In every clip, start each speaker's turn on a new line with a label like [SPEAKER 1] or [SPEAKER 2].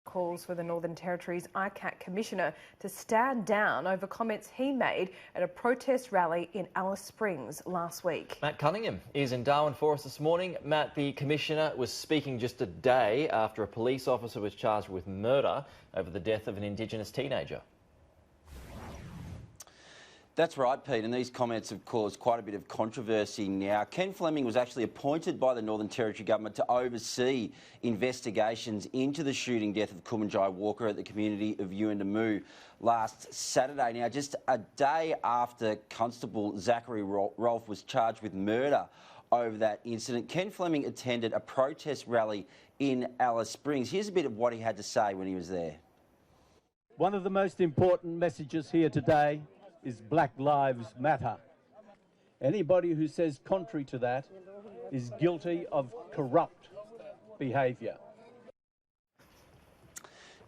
[SPEAKER 1] calls for the Northern Territory's ICAC Commissioner to stand down over comments he made at a protest rally in Alice Springs last week.
[SPEAKER 2] Matt Cunningham is in Darwin for us this morning. Matt, the Commissioner was speaking just a day after a police officer was charged with murder over the death of an Indigenous teenager.
[SPEAKER 3] That's right, Pete, and these comments have caused quite a bit of controversy now. Ken Fleming was actually appointed by the Northern Territory Government to oversee investigations into the shooting death of Kumanjai Walker at the community of Yuendamu last Saturday. Now, just a day after Constable Zachary Rolfe was charged with murder over that incident, Ken Fleming attended a protest rally in Alice Springs. Here's a bit of what he had to say when he was there.
[SPEAKER 4] One of the most important messages here today is Black Lives Matter. Anybody who says contrary to that is guilty of corrupt behaviour.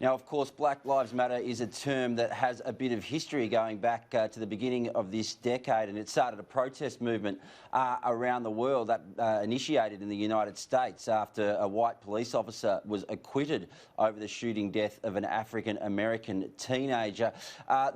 [SPEAKER 3] Now, of course, Black Lives Matter is a term that has a bit of history going back to the beginning of this decade, and it started a protest movement around the world that initiated in the United States after a white police officer was acquitted over the shooting death of an African-American teenager.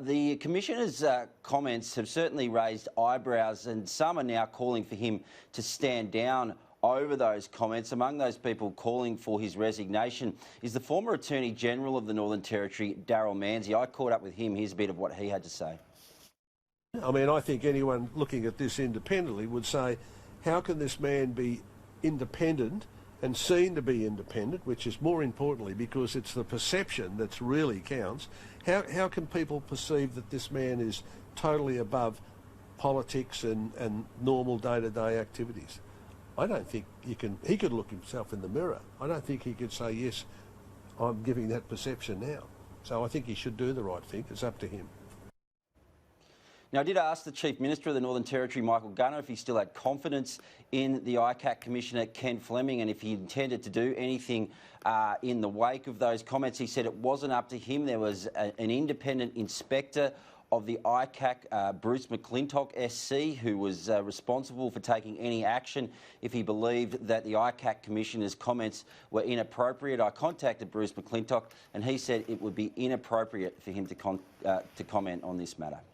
[SPEAKER 3] The Commissioner's comments have certainly raised eyebrows, and some are now calling for him to stand down over those comments. Among those people calling for his resignation is the former Attorney General of the Northern Territory, Darrell Manes. I caught up with him. Here's a bit of what he had to say.
[SPEAKER 5] I mean, I think anyone looking at this independently would say, how can this man be independent and seen to be independent, which is more importantly because it's the perception that really counts. How can people perceive that this man is totally above politics and normal day-to-day activities? I don't think he could look himself in the mirror. I don't think he could say, yes, I'm giving that perception now. So I think he should do the right thing. It's up to him.
[SPEAKER 3] Now, I did ask the Chief Minister of the Northern Territory, Michael Gunner, if he still had confidence in the ICAC Commissioner, Ken Fleming, and if he intended to do anything in the wake of those comments. He said it wasn't up to him. There was an independent inspector of the ICAC, Bruce McClintock SC, who was responsible for taking any action if he believed that the ICAC Commissioner's comments were inappropriate. I contacted Bruce McClintock and he said it would be inappropriate for him to comment on this matter.